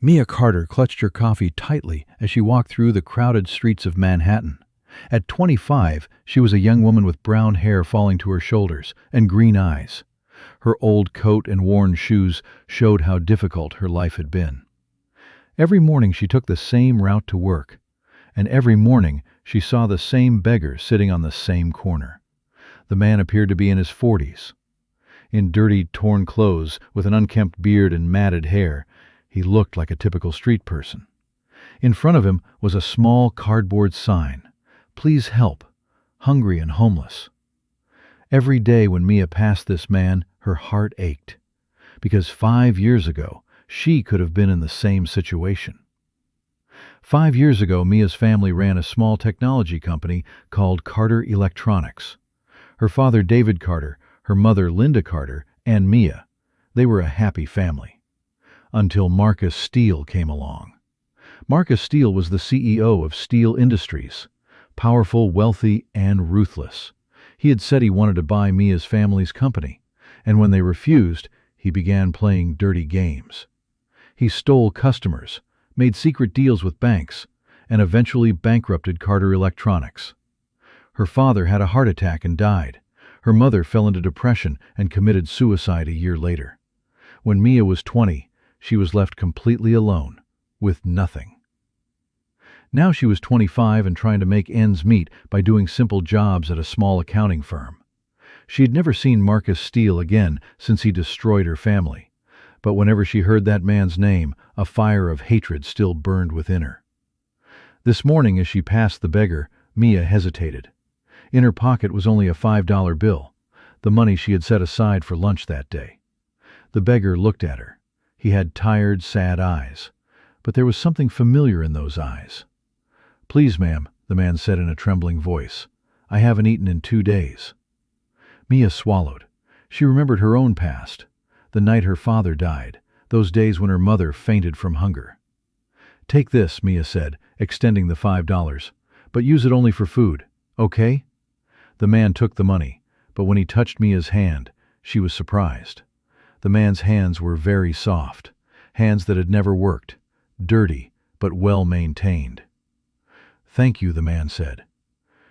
Mia Carter clutched her coffee tightly as she walked through the crowded streets of Manhattan. At 25, she was a young woman with brown hair falling to her shoulders and green eyes. Her old coat and worn shoes showed how difficult her life had been. Every morning she took the same route to work, and every morning she saw the same beggar sitting on the same corner. The man appeared to be in his 40s. In dirty, torn clothes, with an unkempt beard and matted hair, he looked like a typical street person. In front of him was a small cardboard sign, "Please help, hungry and homeless." Every day when Mia passed this man, her heart ached, because 5 years ago she could have been in the same situation. 5 years ago, Mia's family ran a small technology company called Carter Electronics. Her father, David Carter, her mother, Linda Carter, and Mia, they were a happy family. Until Marcus Steele came along. Marcus Steele was the CEO of Steele Industries, powerful, wealthy, and ruthless. He had said he wanted to buy Mia's family's company, and when they refused, he began playing dirty games. He stole customers, made secret deals with banks, and eventually bankrupted Carter Electronics. Her father had a heart attack and died. Her mother fell into depression and committed suicide a year later. When Mia was 20, she was left completely alone, with nothing. Now she was 25 and trying to make ends meet by doing simple jobs at a small accounting firm. She had never seen Marcus Steele again since he destroyed her family, but whenever she heard that man's name, a fire of hatred still burned within her. This morning, as she passed the beggar, Mia hesitated. In her pocket was only a $5 bill, the money she had set aside for lunch that day. The beggar looked at her. He had tired, sad eyes, but there was something familiar in those eyes. "Please, ma'am," the man said in a trembling voice. "I haven't eaten in 2 days." Mia swallowed. She remembered her own past, the night her father died, those days when her mother fainted from hunger. "Take this," Mia said, extending the $5, "but use it only for food, okay?" The man took the money, but when he touched Mia's hand, she was surprised. The man's hands were very soft, hands that had never worked, dirty but well maintained. "Thank you," the man said.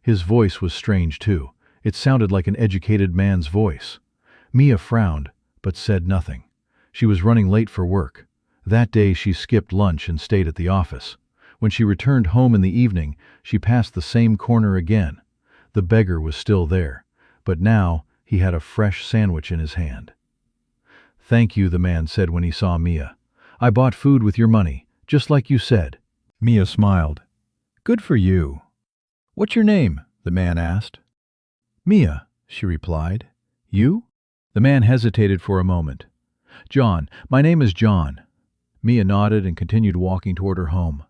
His voice was strange too. It sounded like an educated man's voice. Mia frowned, but said nothing. She was running late for work. That day she skipped lunch and stayed at the office. When she returned home in the evening, she passed the same corner again. The beggar was still there, but now he had a fresh sandwich in his hand. "Thank you," the man said when he saw Mia. "I bought food with your money, just like you said." Mia smiled. "Good for you." "What's your name?" the man asked. "Mia," she replied. "You?" The man hesitated for a moment. "John. My name is John." Mia nodded and continued walking toward her home.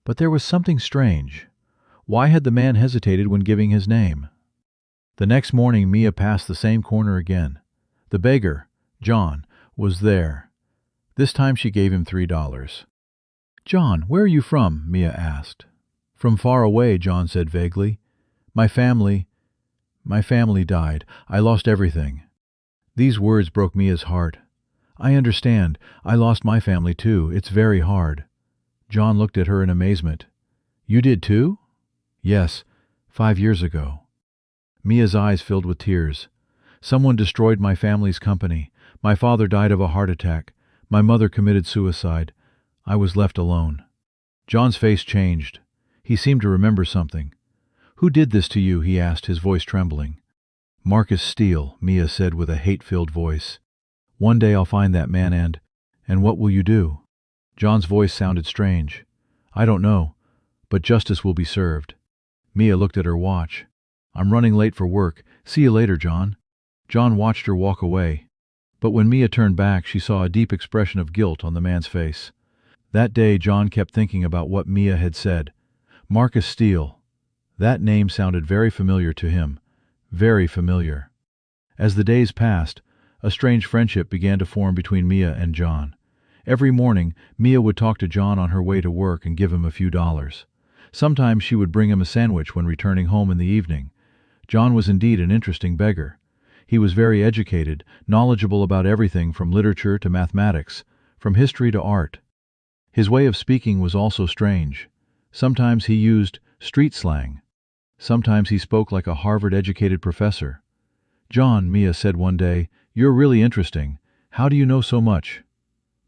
But there was something strange. Why had the man hesitated when giving his name? The next morning Mia passed the same corner again. The beggar, John, was there. This time she gave him $3. "John, where are you from?" Mia asked. "From far away," John said vaguely. My family died. I lost everything." These words broke Mia's heart. "I understand. I lost my family too. It's very hard." John looked at her in amazement. "You did too?" "Yes, 5 years ago." Mia's eyes filled with tears. "Someone destroyed my family's company. My father died of a heart attack. My mother committed suicide. I was left alone." John's face changed. He seemed to remember something. "Who did this to you?" he asked, his voice trembling. "Marcus Steele," Mia said with a hate-filled voice. "One day I'll find that man and what will you do?" John's voice sounded strange. "I don't know, but justice will be served." Mia looked at her watch. "I'm running late for work. See you later, John." John watched her walk away. But when Mia turned back, she saw a deep expression of guilt on the man's face. That day, John kept thinking about what Mia had said. Marcus Steele. That name sounded very familiar to him. Very familiar. As the days passed, a strange friendship began to form between Mia and John. Every morning, Mia would talk to John on her way to work and give him a few dollars. Sometimes she would bring him a sandwich when returning home in the evening. John was indeed an interesting beggar. He was very educated, knowledgeable about everything from literature to mathematics, from history to art. His way of speaking was also strange. Sometimes he used street slang. Sometimes he spoke like a Harvard-educated professor. "John," Mia said one day, "you're really interesting. How do you know so much?"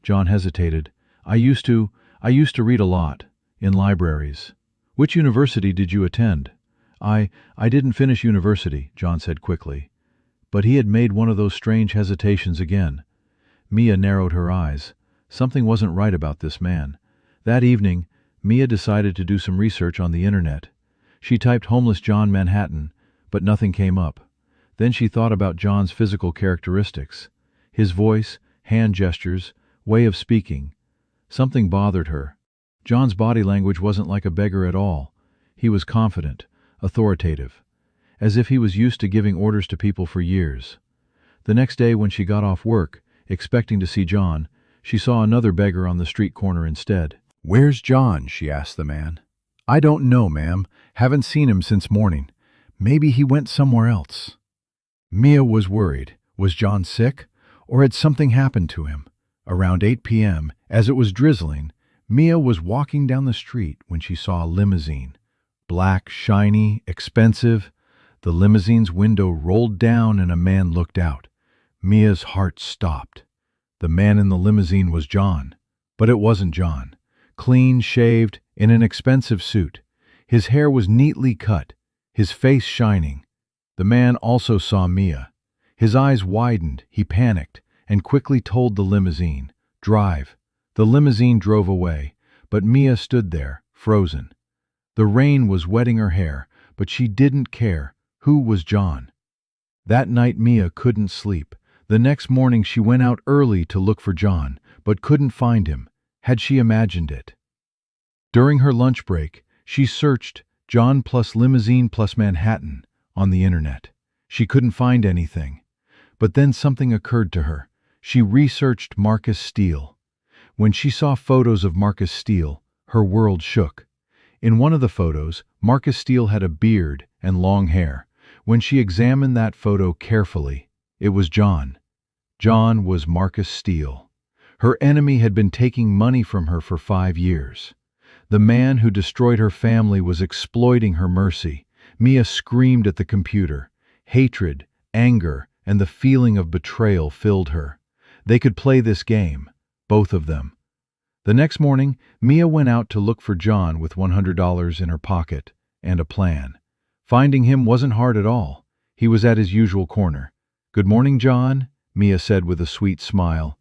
John hesitated. I used to read a lot. In libraries." "Which university did you attend?" I didn't finish university," John said quickly. But he had made one of those strange hesitations again. Mia narrowed her eyes. Something wasn't right about this man. That evening, Mia decided to do some research on the internet. She typed "homeless John Manhattan," but nothing came up. Then she thought about John's physical characteristics. His voice, hand gestures, way of speaking. Something bothered her. John's body language wasn't like a beggar at all. He was confident, authoritative, as if he was used to giving orders to people for years. The next day when she got off work, expecting to see John, she saw another beggar on the street corner instead. "Where's John?" she asked the man. "I don't know, ma'am. Haven't seen him since morning. Maybe he went somewhere else." Mia was worried. Was John sick? Or had something happened to him? Around 8 p.m., as it was drizzling, Mia was walking down the street when she saw a limousine. Black, shiny, expensive. The limousine's window rolled down and a man looked out. Mia's heart stopped. The man in the limousine was John. But it wasn't John. Clean shaved, in an expensive suit. His hair was neatly cut, his face shining. The man also saw Mia. His eyes widened, he panicked, and quickly told the limousine, "Drive." The limousine drove away, but Mia stood there, frozen. The rain was wetting her hair, but she didn't care. Who was John? That night Mia couldn't sleep. The next morning she went out early to look for John, but couldn't find him. Had she imagined it? During her lunch break, she searched "John plus limousine plus Manhattan" on the internet. She couldn't find anything. But then something occurred to her. She researched Marcus Steele. When she saw photos of Marcus Steele, her world shook. In one of the photos, Marcus Steele had a beard and long hair. When she examined that photo carefully, it was John. John was Marcus Steele. Her enemy had been taking money from her for 5 years. The man who destroyed her family was exploiting her mercy. Mia screamed at the computer. Hatred, anger, and the feeling of betrayal filled her. They could play this game, both of them. The next morning, Mia went out to look for John with $100 in her pocket and a plan. Finding him wasn't hard at all. He was at his usual corner. "Good morning, John," Mia said with a sweet smile.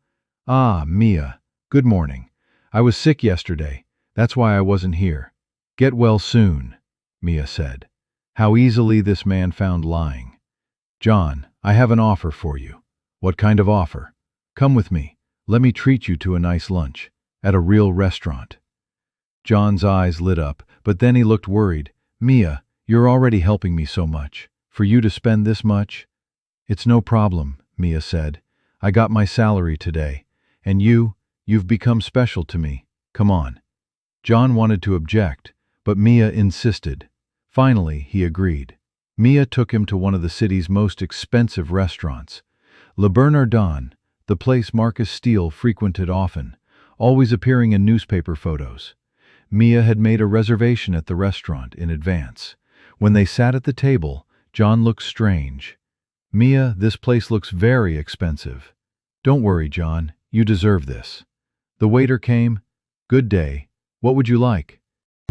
"Ah, Mia, good morning. I was sick yesterday. That's why I wasn't here." "Get well soon," Mia said. How easily this man found lying. "John, I have an offer for you." "What kind of offer?" "Come with me. Let me treat you to a nice lunch. At a real restaurant." John's eyes lit up, but then he looked worried. "Mia, you're already helping me so much. For you to spend this much?" "It's no problem," Mia said. "I got my salary today. And you've become special to me. Come on." John wanted to object, but Mia insisted. Finally, he agreed. Mia took him to one of the city's most expensive restaurants. Le Bernardin, the place Marcus Steele frequented often, always appearing in newspaper photos. Mia had made a reservation at the restaurant in advance. When they sat at the table, John looked strange. "Mia, this place looks very expensive." "Don't worry, John. You deserve this." The waiter came. "Good day. What would you like?"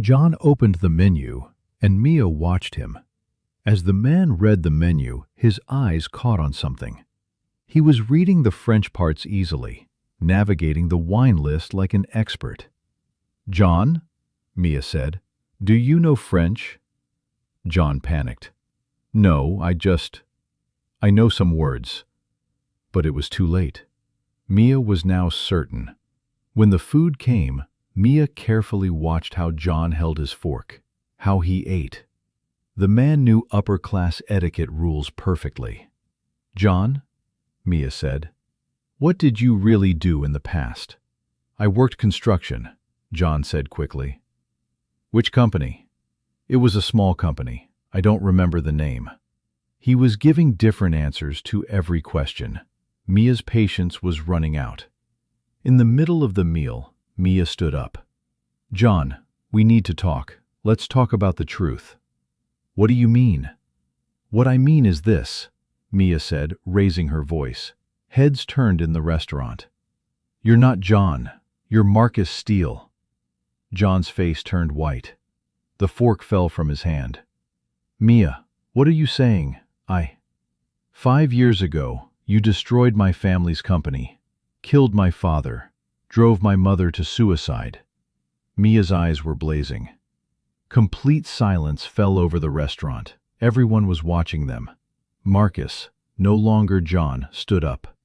John opened the menu, and Mia watched him. As the man read the menu, his eyes caught on something. He was reading the French parts easily, navigating the wine list like an expert. "John," Mia said, "do you know French?" John panicked. "No, I know some words." But it was too late. Mia was now certain. When the food came, Mia carefully watched how John held his fork, how he ate. The man knew upper-class etiquette rules perfectly. "John," Mia said, "what did you really do in the past?" "I worked construction," John said quickly. "Which company?" "It was a small company. I don't remember the name." He was giving different answers to every question. Mia's patience was running out. In the middle of the meal, Mia stood up. "John, we need to talk. Let's talk about the truth." "What do you mean?" "What I mean is this," Mia said, raising her voice. Heads turned in the restaurant. "You're not John. You're Marcus Steele." John's face turned white. The fork fell from his hand. "Mia, what are you saying? 5 years ago, you destroyed my family's company, killed my father, drove my mother to suicide." Mia's eyes were blazing. Complete silence fell over the restaurant. Everyone was watching them. Marcus, no longer John, stood up.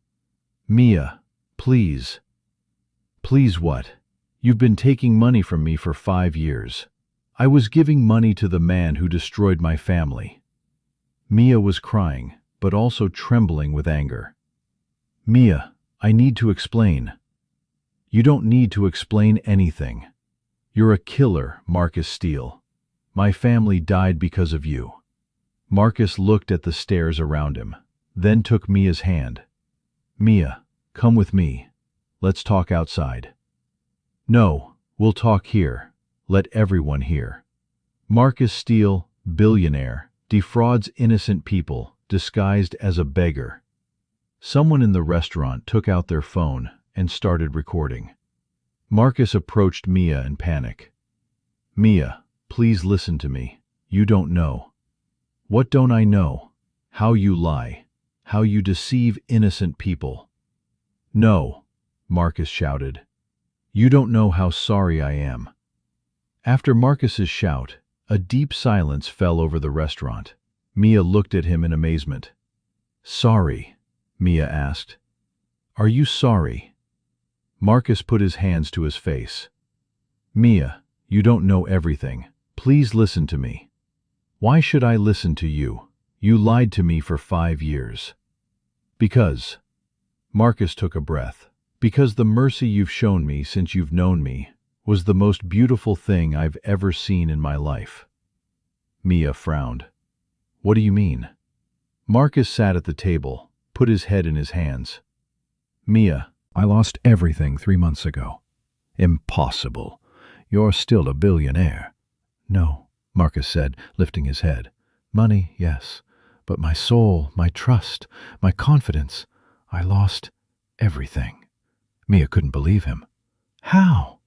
"Mia, please." "Please what? You've been taking money from me for 5 years. I was giving money to the man who destroyed my family." Mia was crying, but also trembling with anger. "Mia, I need to explain." "You don't need to explain anything. You're a killer, Marcus Steele. My family died because of you." Marcus looked at the stairs around him, then took Mia's hand. "Mia, come with me. Let's talk outside." "No, we'll talk here. Let everyone hear." Marcus Steele, billionaire, defrauds innocent people, disguised as a beggar. Someone in the restaurant took out their phone and started recording. Marcus approached Mia in panic. "Mia, please listen to me. You don't know." "What don't I know?" "How you lie. How you deceive innocent people." "No," Marcus shouted. "You don't know how sorry I am." After Marcus's shout, a deep silence fell over the restaurant. Mia looked at him in amazement. "Sorry?" Mia asked. "Are you sorry?" Marcus put his hands to his face. "Mia, you don't know everything. Please listen to me." "Why should I listen to you? You lied to me for 5 years." "Because." Marcus took a breath. "Because the mercy you've shown me since you've known me was the most beautiful thing I've ever seen in my life." Mia frowned. "What do you mean?" Marcus sat at the table, put his head in his hands. "Mia, I lost everything 3 months ago." "Impossible. You're still a billionaire." "No," Marcus said, lifting his head. "Money, yes, but my soul, my trust, my confidence, I lost everything." Mia couldn't believe him. "How?"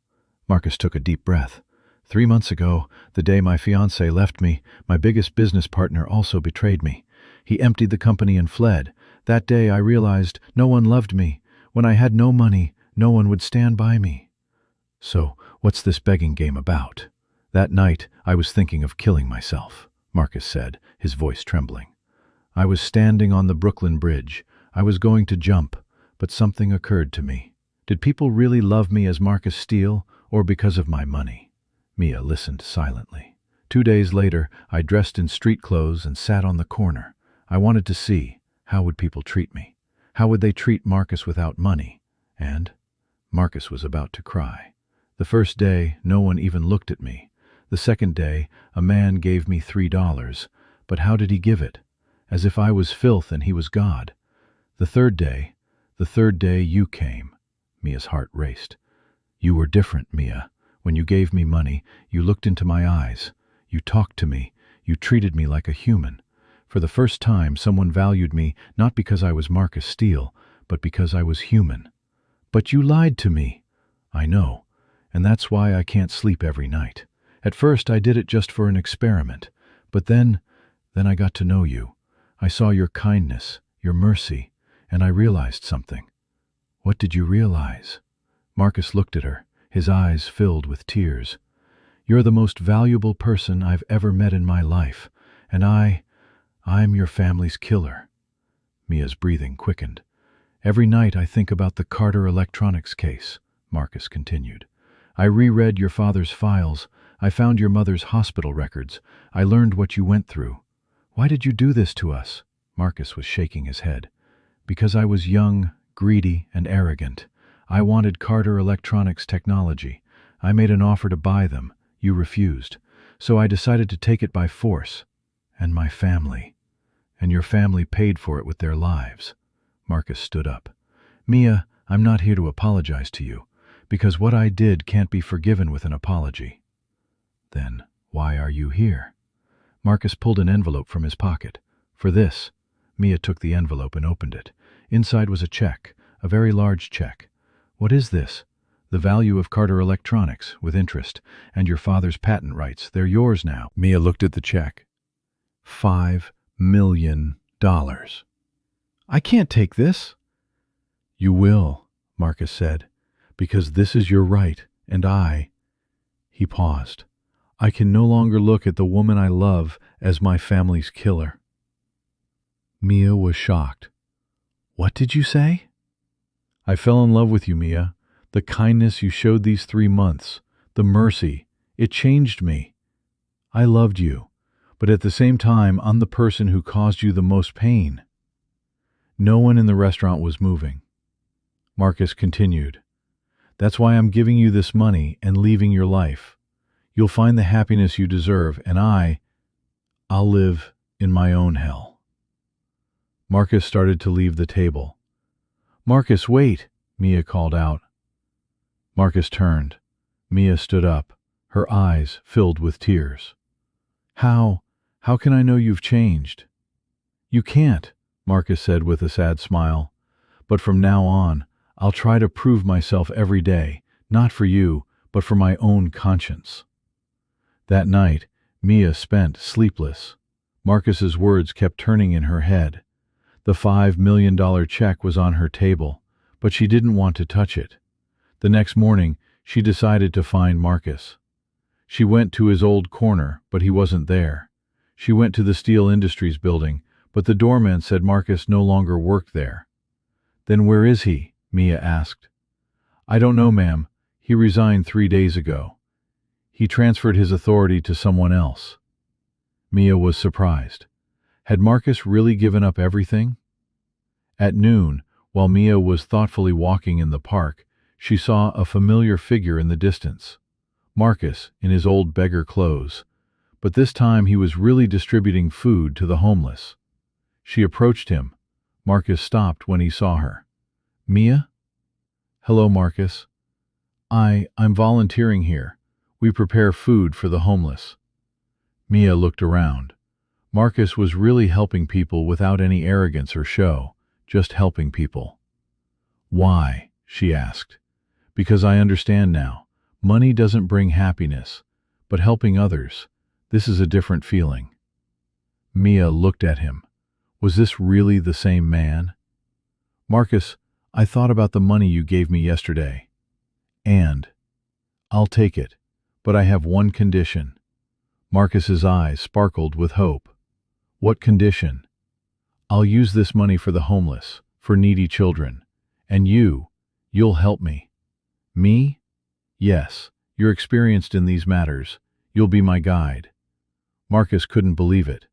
Marcus took a deep breath. 3 months ago, the day my fiancé left me, my biggest business partner also betrayed me. He emptied the company and fled. That day I realized no one loved me. When I had no money, no one would stand by me. So, what's this begging game about? That night, I was thinking of killing myself, Marcus said, his voice trembling. I was standing on the Brooklyn Bridge. I was going to jump, but something occurred to me. Did people really love me as Marcus Steele, or because of my money? Mia listened silently. 2 days later, I dressed in street clothes and sat on the corner. I wanted to see, how would people treat me? How would they treat Marcus without money? And Marcus was about to cry. The first day, no one even looked at me. The second day, a man gave me $3. But how did he give it? As if I was filth and he was God. The third day you came. Mia's heart raced. You were different, Mia. When you gave me money, you looked into my eyes. You talked to me. You treated me like a human. For the first time, someone valued me not because I was Marcus Steele, but because I was human. But you lied to me. I know, and that's why I can't sleep every night. At first, I did it just for an experiment. But then I got to know you. I saw your kindness, your mercy, and I realized something. What did you realize? Marcus looked at her, his eyes filled with tears. You're the most valuable person I've ever met in my life, and I'm your family's killer. Mia's breathing quickened. Every night I think about the Carter Electronics case, Marcus continued. I reread your father's files. I found your mother's hospital records. I learned what you went through. Why did you do this to us? Marcus was shaking his head. Because I was young, greedy, and arrogant. I wanted Carter Electronics technology. I made an offer to buy them. You refused. So I decided to take it by force. And my family. And your family paid for it with their lives. Marcus stood up. Mia, I'm not here to apologize to you. Because what I did can't be forgiven with an apology." "Then why are you here?" Marcus pulled an envelope from his pocket. "For this." Mia took the envelope and opened it. Inside was a check, a very large check. "What is this?" "The value of Carter Electronics, with interest, and your father's patent rights. They're yours now." Mia looked at the check. $5 million. "I can't take this." "You will," Marcus said, "because this is your right, and I—" He paused. "I can no longer look at the woman I love as my family's killer." Mia was shocked. "What did you say?" "I fell in love with you, Mia. The kindness you showed these 3 months, the mercy, it changed me. I loved you, but at the same time, I'm the person who caused you the most pain." No one in the restaurant was moving. Marcus continued, "That's why I'm giving you this money and leaving your life. You'll find the happiness you deserve, and I'll live in my own hell." Marcus started to leave the table. "Marcus, wait," Mia called out. Marcus turned. Mia stood up, her eyes filled with tears. How can I know you've changed?" "You can't," Marcus said with a sad smile. "But from now on, I'll try to prove myself every day, not for you, but for my own conscience." That night, Mia spent sleepless. Marcus's words kept turning in her head. The $5 million check was on her table, but she didn't want to touch it. The next morning, she decided to find Marcus. She went to his old corner, but he wasn't there. She went to the Steel Industries building, but the doorman said Marcus no longer worked there. "Then where is he?" Mia asked. "I don't know, ma'am. He resigned 3 days ago. He transferred his authority to someone else." Mia was surprised. Had Marcus really given up everything? At noon, while Mia was thoughtfully walking in the park, she saw a familiar figure in the distance. Marcus, in his old beggar clothes. But this time he was really distributing food to the homeless. She approached him. Marcus stopped when he saw her. "Mia?" "Hello, Marcus. I'm volunteering here. We prepare food for the homeless." Mia looked around. Marcus was really helping people without any arrogance or show, just helping people. "Why?" she asked. "Because I understand now. Money doesn't bring happiness, but helping others, this is a different feeling." Mia looked at him. Was this really the same man? "Marcus, I thought about the money you gave me yesterday. And I'll take it, but I have one condition." Marcus's eyes sparkled with hope. "What condition?" "I'll use this money for the homeless, for needy children. And you'll help me." "Me?" "Yes, you're experienced in these matters. You'll be my guide." Marcus couldn't believe it.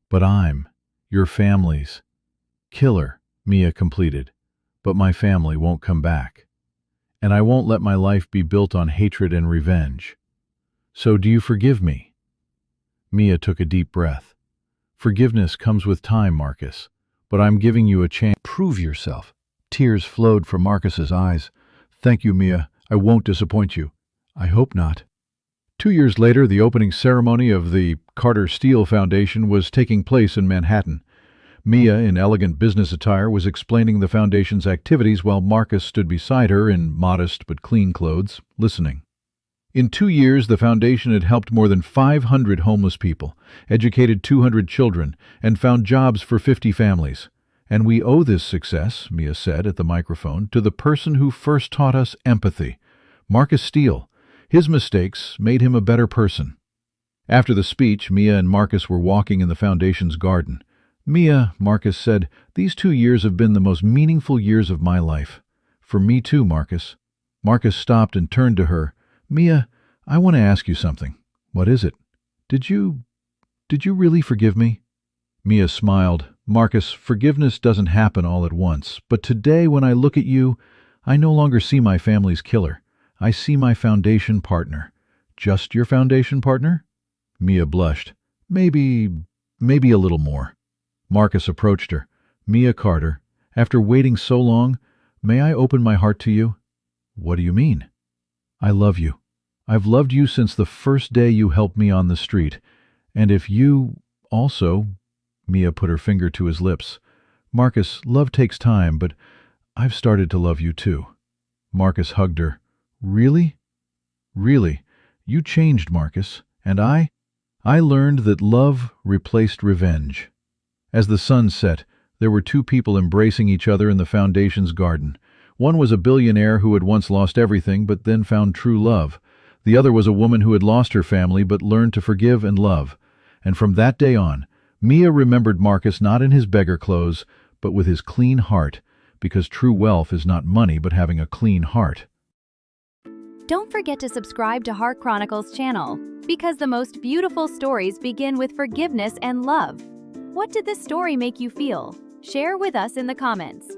"But I'm your family's killer," Mia completed. "But my family won't come back. And I won't let my life be built on hatred and revenge. So do you forgive me?" Mia took a deep breath. "Forgiveness comes with time, Marcus, but I'm giving you a chance. Prove yourself." Tears flowed from Marcus's eyes. "Thank you, Mia. I won't disappoint you." "I hope not." 2 years later, the opening ceremony of the Carter Steele Foundation was taking place in Manhattan. Mia, in elegant business attire, was explaining the foundation's activities while Marcus stood beside her in modest but clean clothes, listening. In 2 years, the foundation had helped more than 500 homeless people, educated 200 children, and found jobs for 50 families. "And we owe this success," Mia said at the microphone, "to the person who first taught us empathy, Marcus Steele. His mistakes made him a better person." After the speech, Mia and Marcus were walking in the foundation's garden. "Mia," Marcus said, "these 2 years have been the most meaningful years of my life." "For me too, Marcus." Marcus stopped and turned to her. "Mia, I want to ask you something." "What is it?" Did you really forgive me?" Mia smiled. "Marcus, forgiveness doesn't happen all at once, but today when I look at you, I no longer see my family's killer. I see my foundation partner." "Just your foundation partner?" Mia blushed. Maybe a little more." Marcus approached her. "Mia Carter, after waiting so long, may I open my heart to you?" What do you mean? I love you. I've loved you since the first day you helped me on the street. And if you also, Mia put her finger to his lips. Marcus, love takes time, but I've started to love you too. Marcus hugged her. Really? Really? You changed, Marcus. And I learned that love replaced revenge. As the sun set, there were two people embracing each other in the Foundation's garden. One was a billionaire who had once lost everything but then found true love. The other was a woman who had lost her family but learned to forgive and love. And from that day on, Mia remembered Marcus not in his beggar clothes, but with his clean heart, because true wealth is not money but having a clean heart. Don't forget to subscribe to Heart Chronicles channel, because the most beautiful stories begin with forgiveness and love. What did this story make you feel? Share with us in the comments.